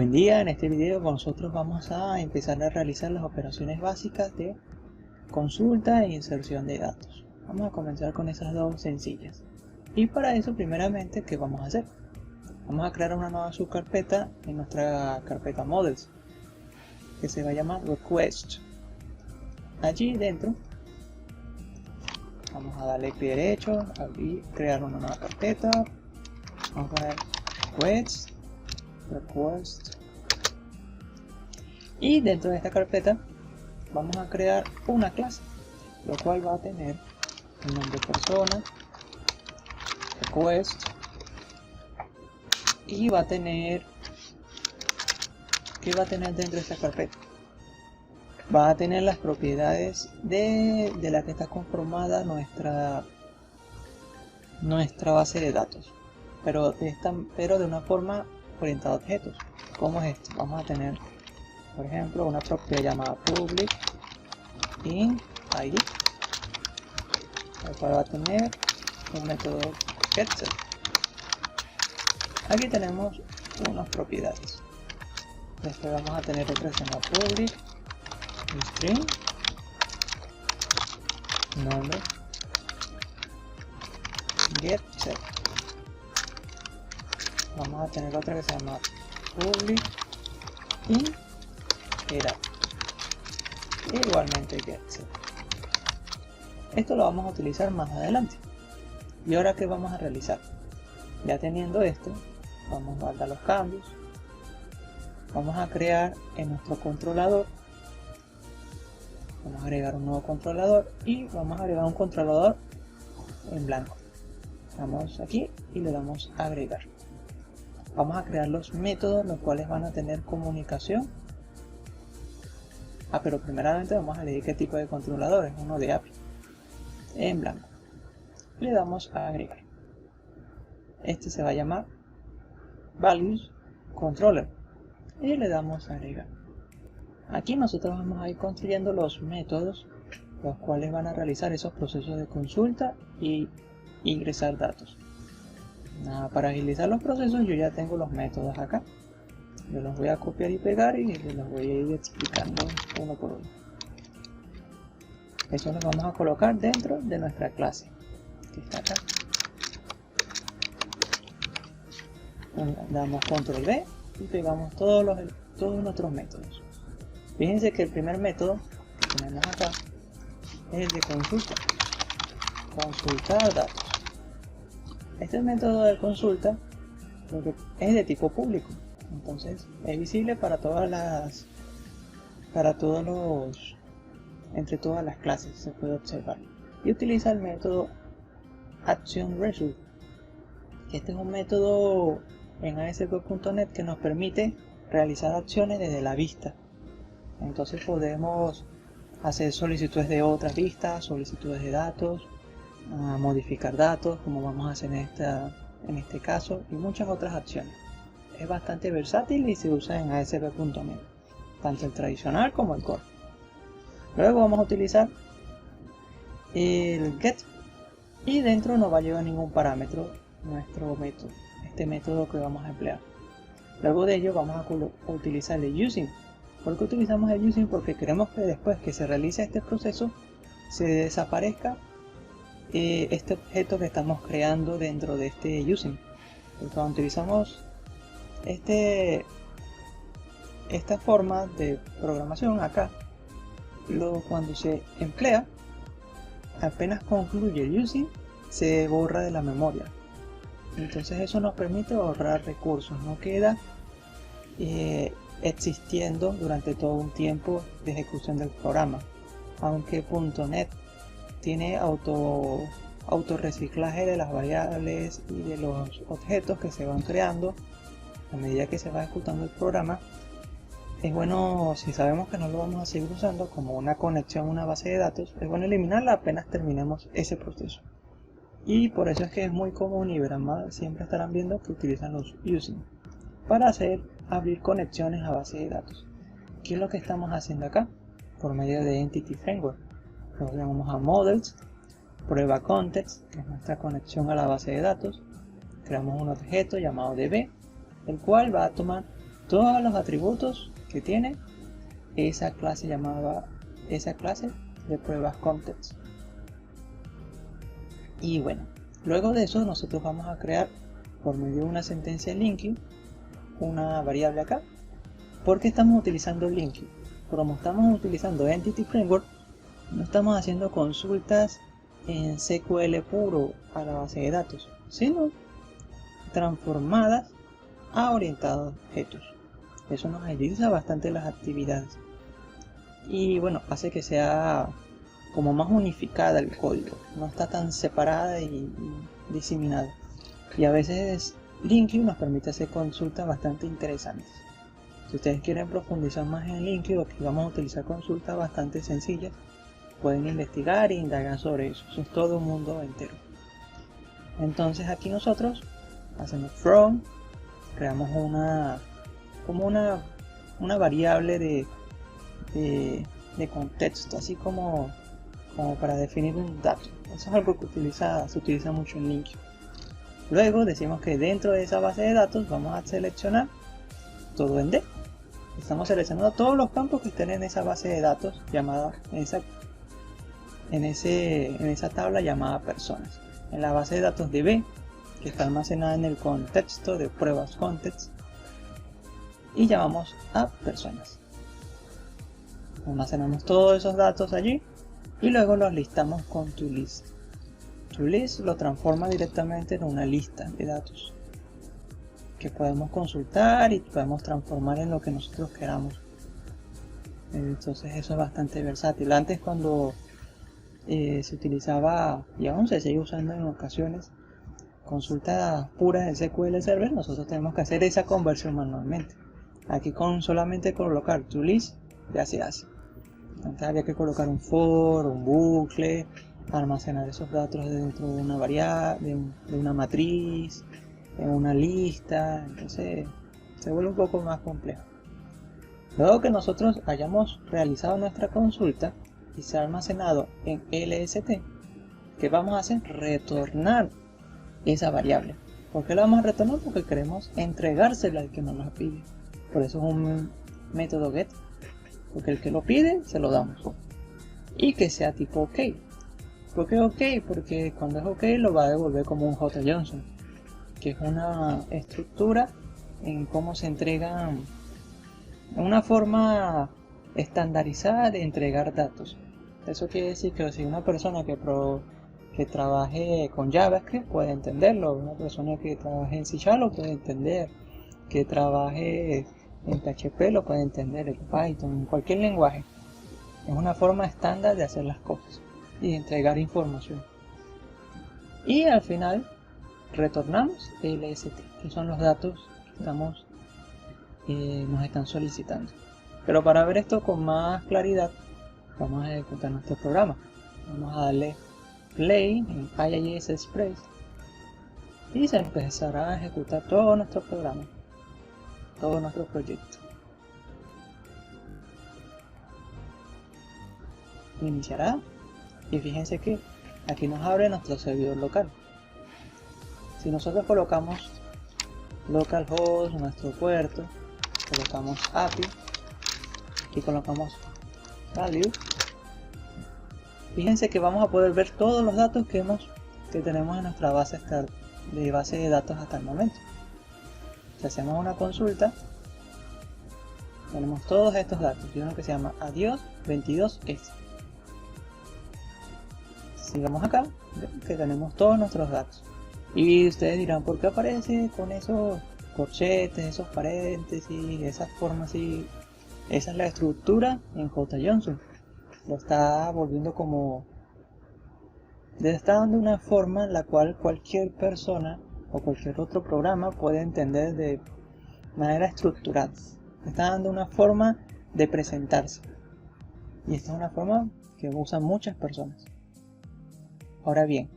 Buen día, en este video nosotros vamos a empezar a realizar las operaciones básicas de consulta e inserción de datos. Vamos a comenzar con esas dos sencillas. Y para eso primeramente, ¿qué vamos a hacer? Vamos a crear una nueva subcarpeta en nuestra carpeta Models, que se va a llamar Request. Allí dentro vamos a darle clic derecho, abrir, crear una nueva carpeta. Vamos a poner Request. Y dentro de esta carpeta vamos a crear una clase, lo cual va a tener el nombre persona, request, y va a tener, ¿qué va a tener dentro de esta carpeta? Va a tener las propiedades de la que está conformada nuestra base de datos, pero de una forma orientada a objetos. ¿Cómo es esto? Vamos a tener, por ejemplo, una propiedad llamada public int id, el cual va a tener un método getSet. Aquí tenemos unas propiedades. Después vamos a tener otra que se llama public string, nombre, getSet. Vamos a tener otra que se llama public int era, igualmente getSet. Esto lo vamos a utilizar más adelante. Y ahora, ¿qué vamos a realizar? Ya teniendo esto, vamos a guardar los cambios. Vamos a crear en nuestro controlador, vamos a agregar un nuevo controlador y vamos a agregar un controlador en blanco. Vamos aquí y le damos a agregar. Vamos a crear los métodos los cuales van a tener comunicación. Pero primeramente vamos a elegir qué tipo de controlador, es uno de API en blanco. Le damos a agregar. Este se va a llamar Values Controller y le damos a agregar. Aquí nosotros vamos a ir construyendo los métodos los cuales van a realizar esos procesos de consulta y ingresar datos. Para agilizar los procesos yo ya tengo los métodos acá. Yo los voy a copiar y pegar y los voy a ir explicando uno por uno. Eso los vamos a colocar dentro de nuestra clase, que está acá. Damos control V y pegamos todos nuestros métodos. Fíjense que el primer método que tenemos acá es el de consulta. Consultar datos. Este método de consulta es de tipo público. Entonces es visible entre todas las clases se puede observar. Y utiliza el método ActionResult. Este es un método en ASP.NET que nos permite realizar acciones desde la vista. Entonces podemos hacer solicitudes de otras vistas, solicitudes de datos, modificar datos como vamos a hacer en este caso, y muchas otras acciones. Es bastante versátil y se usa en ASP.NET, tanto el tradicional como el core. Luego vamos a utilizar el get y dentro no va a llevar ningún parámetro nuestro método, este método que vamos a emplear. Luego de ello vamos a utilizar el using. ¿Por qué utilizamos el using? Porque queremos que después que se realice este proceso se desaparezca este objeto que estamos creando dentro de este using. Porque cuando utilizamos esta forma de programación acá, cuando se emplea, apenas concluye el using, se borra de la memoria. Entonces eso nos permite ahorrar recursos, no queda existiendo durante todo un tiempo de ejecución del programa. Aunque .NET tiene autorreciclaje de las variables y de los objetos que se van creando a medida que se va ejecutando el programa, es bueno, si sabemos que no lo vamos a seguir usando como una conexión a una base de datos, es bueno eliminarla apenas terminemos ese proceso. Y por eso es que es muy común y siempre estarán viendo que utilizan los using para abrir conexiones a base de datos. ¿Qué es lo que estamos haciendo acá? Por medio de Entity Framework. Nos llamamos a Models, prueba Context, que es nuestra conexión a la base de datos. Creamos un objeto llamado DB, el cual va a tomar todos los atributos que tiene esa clase de pruebas context. Y bueno, luego de eso nosotros vamos a crear por medio de una sentencia linking una variable acá. ¿Por qué estamos utilizando linking? Como estamos utilizando Entity Framework, no estamos haciendo consultas en SQL puro a la base de datos, sino transformadas a orientados a objetos. Eso nos agiliza bastante las actividades y bueno, hace que sea como más unificada el código, no está tan separada y diseminada. Y a veces linking nos permite hacer consultas bastante interesantes. Si ustedes quieren profundizar más en linking, o que vamos a utilizar consultas bastante sencillas, pueden investigar e indagar sobre eso. Eso es todo un mundo entero. Entonces aquí nosotros hacemos from, creamos una variable de contexto, así como para definir un dato. Eso es algo que se utiliza mucho en linking. Luego decimos que dentro de esa base de datos vamos a seleccionar todo en D. Estamos seleccionando todos los campos que estén en esa base de datos llamada en esa tabla llamada personas. En la base de datos de B, que está almacenada en el contexto de pruebas context, y llamamos a personas. Almacenamos todos esos datos allí y luego los listamos con toList. toList lo transforma directamente en una lista de datos que podemos consultar y podemos transformar en lo que nosotros queramos. Entonces eso es bastante versátil. Antes, cuando se utilizaba, y aún se sigue usando en ocasiones, consultas puras en SQL Server, nosotros tenemos que hacer esa conversión manualmente. Aquí con solamente colocar toList ya se hace. Antes había que colocar un for, un bucle, almacenar esos datos dentro de una variable, de una matriz, en una lista. Entonces se vuelve un poco más complejo. Luego que nosotros hayamos realizado nuestra consulta y se ha almacenado en LST, ¿qué vamos a hacer? Retornar esa variable. ¿Por qué la vamos a retornar? Porque queremos entregársela al que nos la pide. Por eso es un método get, porque el que lo pide se lo damos. Y que sea tipo OK. ¿Por qué OK? Porque cuando es OK lo va a devolver como un JSON, que es una estructura en cómo se entregan, una forma estandarizada de entregar datos. Eso quiere decir que si una persona que trabaje con JavaScript puede entenderlo, una persona que trabaje en C# lo puede entender, que trabaje en PHP lo puede entender, en Python, en cualquier lenguaje. Es una forma estándar de hacer las cosas y de entregar información. Y al final retornamos LST, que son los datos que nos están solicitando. Pero para ver esto con más claridad, vamos a ejecutar nuestro programa. Vamos a darle play en IIS Express y se empezará a ejecutar todo nuestro programa, todo nuestro proyecto. Iniciará y fíjense que aquí nos abre nuestro servidor local. Si nosotros colocamos localhost, nuestro puerto, colocamos API y colocamos value, fíjense que vamos a poder ver todos los datos que tenemos en nuestra base de datos hasta el momento. Si hacemos una consulta, tenemos todos estos datos y uno que se llama adiós 22s. Sigamos acá, vemos que tenemos todos nuestros datos. Y ustedes dirán, ¿por qué aparece con esos corchetes, esos paréntesis, esas formas así? Esa es la estructura en JSON. Lo está volviendo le está dando una forma en la cual cualquier persona o cualquier otro programa puede entender de manera estructurada. Le está dando una forma de presentarse. Y esta es una forma que usan muchas personas. Ahora bien,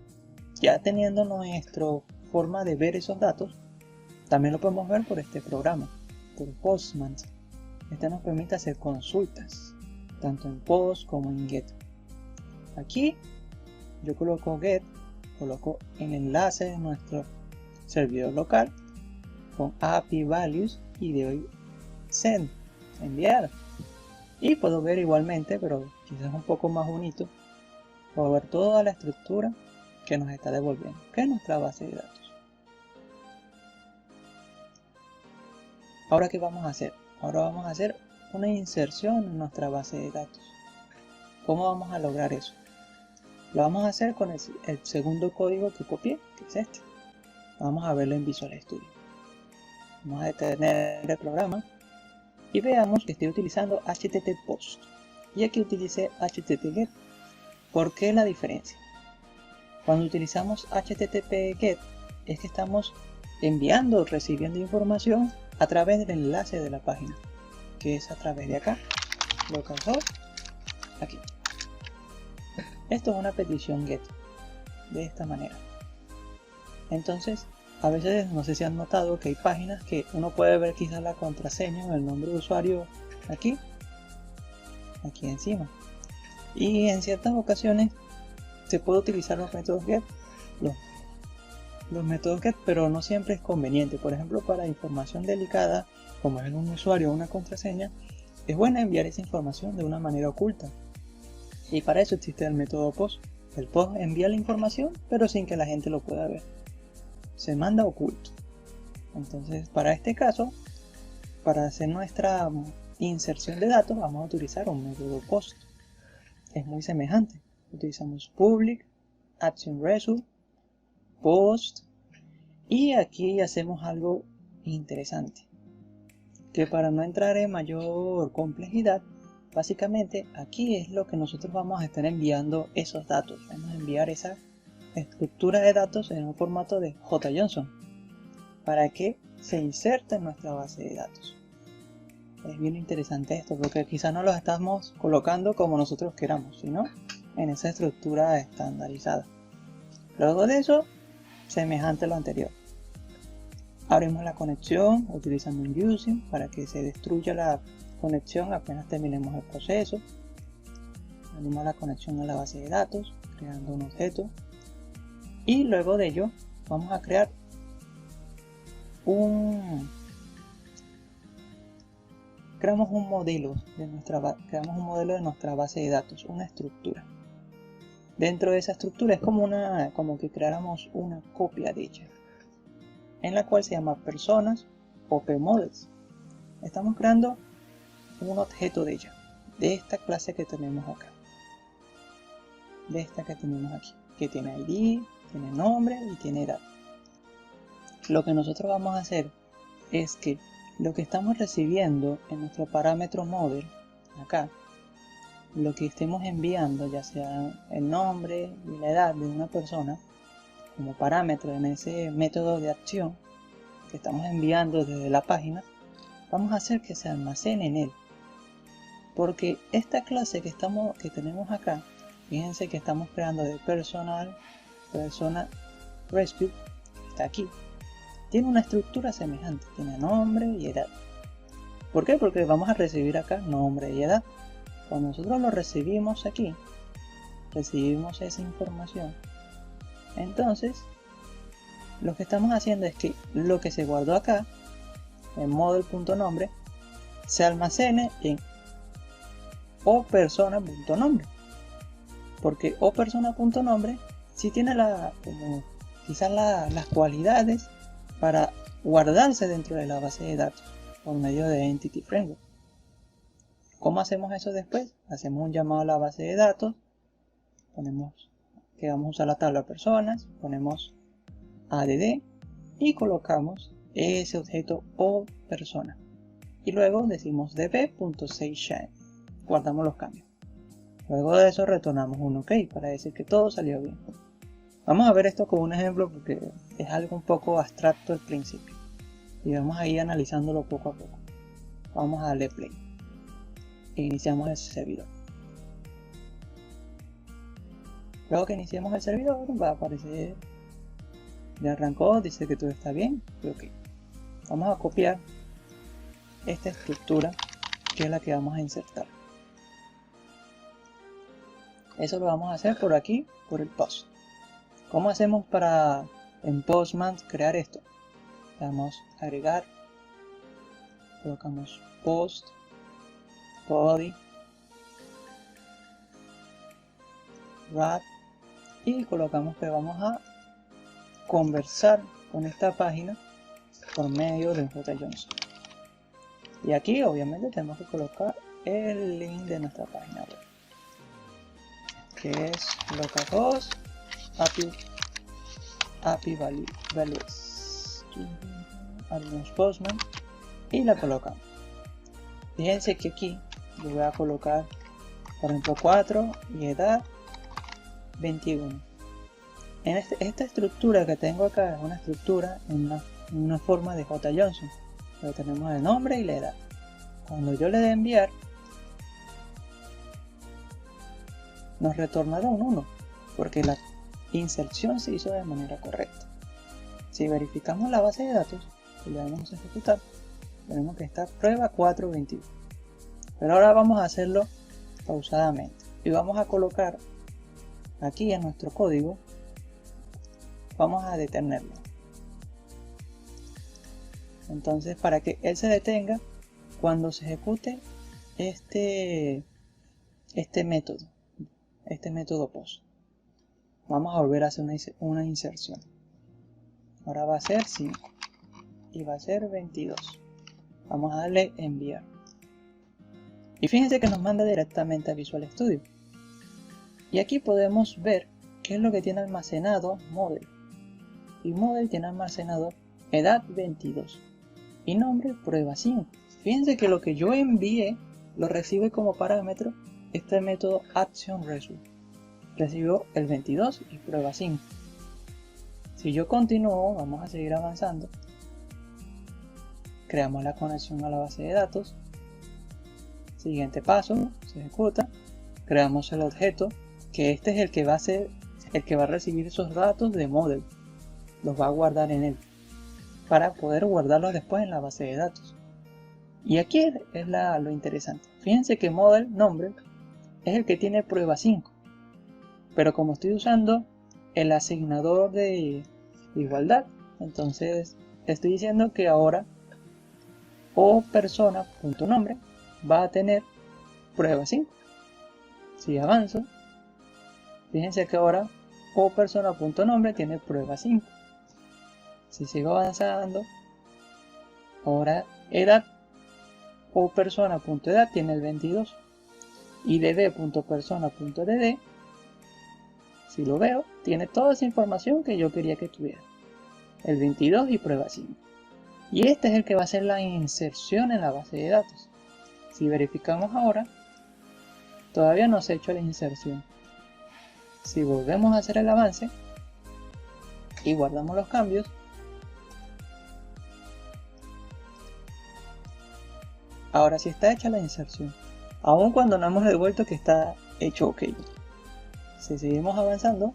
ya teniendo nuestra forma de ver esos datos, también lo podemos ver por este programa, por Postman. Este nos permite hacer consultas, tanto en Post como en Get. Aquí yo coloco Get, coloco el enlace de nuestro servidor local con API Values y send, enviar. Y puedo ver igualmente, pero quizás un poco más bonito, puedo ver toda la estructura que nos está devolviendo, que es nuestra base de datos. Ahora, ¿qué vamos a hacer? Ahora vamos a hacer una inserción en nuestra base de datos. ¿Cómo vamos a lograr eso? Lo vamos a hacer con el segundo código que copié, que es este. Vamos a verlo en Visual Studio. Vamos a detener el programa y veamos que estoy utilizando HTTPost y aquí utilicé HTTPGET. ¿Por qué la diferencia? Cuando utilizamos HTTPGET es que estamos enviando o recibiendo información a través del enlace de la página, que es a través de acá, localhost, aquí. Esto es una petición GET, de esta manera. Entonces, a veces no sé si han notado que hay páginas que uno puede ver quizás la contraseña o el nombre de usuario aquí encima. Y en ciertas ocasiones se puede utilizar los métodos GET, los métodos GET, pero no siempre es conveniente. Por ejemplo, para información delicada, como es un usuario o una contraseña, es bueno enviar esa información de una manera oculta. Y para eso existe el método POST. El POST envía la información, pero sin que la gente lo pueda ver. Se manda oculto. Entonces, para este caso, para hacer nuestra inserción de datos, vamos a utilizar un método POST. Es muy semejante. Utilizamos public, action result, post, y aquí hacemos algo interesante, que para no entrar en mayor complejidad, básicamente aquí es lo que nosotros vamos a estar enviando esos datos. Vamos a enviar esa estructura de datos en un formato de JSON para que se inserte en nuestra base de datos. Es bien interesante esto, porque quizás no los estamos colocando como nosotros queramos, sino en esa estructura estandarizada. Luego de eso, semejante a lo anterior. Abrimos la conexión utilizando un using para que se destruya la conexión apenas terminemos el proceso. Abrimos la conexión a la base de datos, creando un objeto. Y luego de ello, vamos a crear creamos un modelo de nuestra base de datos, una estructura. Dentro de esa estructura es como que creáramos una copia de ella, en la cual se llama personas o PModels. Estamos creando un objeto de ella, de esta clase que tenemos acá, de esta que tenemos aquí, que tiene ID, tiene nombre y tiene edad. Lo que nosotros vamos a hacer es que lo que estamos recibiendo en nuestro parámetro model, acá, lo que estemos enviando, ya sea el nombre y la edad de una persona, como parámetro en ese método de acción que estamos enviando desde la página, vamos a hacer que se almacene en él. Porque esta clase que tenemos acá, fíjense que estamos creando de persona rescue, está aquí, tiene una estructura semejante, tiene nombre y edad. ¿Por qué? Porque vamos a recibir acá nombre y edad. Cuando nosotros lo recibimos aquí, recibimos esa información. Entonces, lo que estamos haciendo es que lo que se guardó acá, en model.nombre, se almacene en opersona.nombre. Porque opersona.nombre sí tiene quizás las cualidades para guardarse dentro de la base de datos por medio de Entity Framework. ¿Cómo hacemos eso después? Hacemos un llamado a la base de datos, ponemos que vamos a usar la tabla personas, ponemos add y colocamos ese objeto o persona. Y luego decimos db.saveShine, guardamos los cambios. Luego de eso retornamos un OK para decir que todo salió bien. Vamos a ver esto como un ejemplo porque es algo un poco abstracto al principio. Y vamos a ir analizándolo poco a poco. Vamos a darle play. E iniciamos el servidor. Luego que iniciemos el servidor va a aparecer, ya arrancó, dice que todo está bien. OK. Vamos a copiar esta estructura que es la que vamos a insertar. Eso lo vamos a hacer por aquí, por el post. ¿Cómo hacemos para en Postman crear esto? Le damos a agregar, colocamos post, body, wrap, y colocamos que vamos a conversar con esta página por medio de JSON. Y aquí obviamente tenemos que colocar el link de nuestra página web, que es localhost API values algunos Postman, y la colocamos. Fíjense que aquí yo voy a colocar, por ejemplo, 4 y edad 21. En esta estructura que tengo acá es una estructura en una forma de JSON, donde tenemos el nombre y la edad. Cuando yo le dé enviar, nos retornará un 1, porque la inserción se hizo de manera correcta. Si verificamos la base de datos y le damos a ejecutar, tenemos que estar prueba 421. Pero ahora vamos a hacerlo pausadamente y vamos a colocar aquí en nuestro código, vamos a detenerlo. Entonces, para que él se detenga cuando se ejecute este método post, vamos a volver a hacer una inserción. Ahora va a ser 5 y va a ser 22. Vamos a darle enviar. Y fíjense que nos manda directamente a Visual Studio. Y aquí podemos ver qué es lo que tiene almacenado Model. Y Model tiene almacenado edad 22 y nombre prueba 5. Fíjense que lo que yo envié lo recibe como parámetro este método ActionResult. Recibió el 22 y prueba 5. Si yo continúo, vamos a seguir avanzando. Creamos la conexión a la base de datos. Siguiente paso, se ejecuta. Creamos el objeto, que este es el que va a ser el que va a recibir esos datos de Model. Los va a guardar en él, para poder guardarlos después en la base de datos. Y aquí es lo interesante. Fíjense que Model nombre es el que tiene prueba 5. Pero como estoy usando el asignador de igualdad, entonces estoy diciendo que ahora oPersona.nombre va a tener prueba 5. Si avanzo, fíjense que ahora oPersona.nombre tiene prueba 5. Si sigo avanzando, ahora edad oPersona.edad tiene el 22 y dd.persona.dd, si lo veo, tiene toda esa información que yo quería que tuviera, el 22 y prueba 5. Y este es el que va a hacer la inserción en la base de datos. Si verificamos ahora, todavía no se ha hecho la inserción. Si volvemos a hacer el avance y guardamos los cambios, ahora sí está hecha la inserción, aun cuando no hemos devuelto que está hecho OK. Si seguimos avanzando,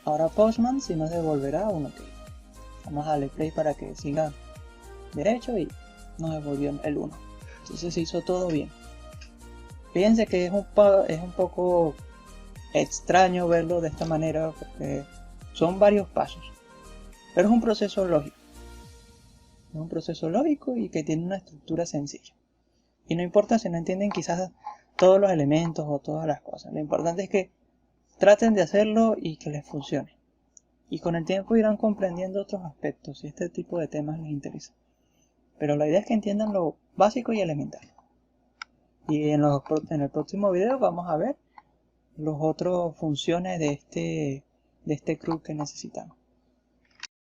ahora Postman sí nos devolverá un OK. Vamos a darle play para que siga derecho y nos devolvió el 1. Entonces se hizo todo bien. Fíjense que es un poco extraño verlo de esta manera porque son varios pasos, pero es un proceso lógico. Es un proceso lógico y que tiene una estructura sencilla. Y no importa si no entienden quizás todos los elementos o todas las cosas. Lo importante es que traten de hacerlo y que les funcione. Y con el tiempo irán comprendiendo otros aspectos si este tipo de temas les interesa. Pero la idea es que entiendan lo básico y elemental. Y en el próximo video vamos a ver las otras funciones de este CRUD que necesitamos.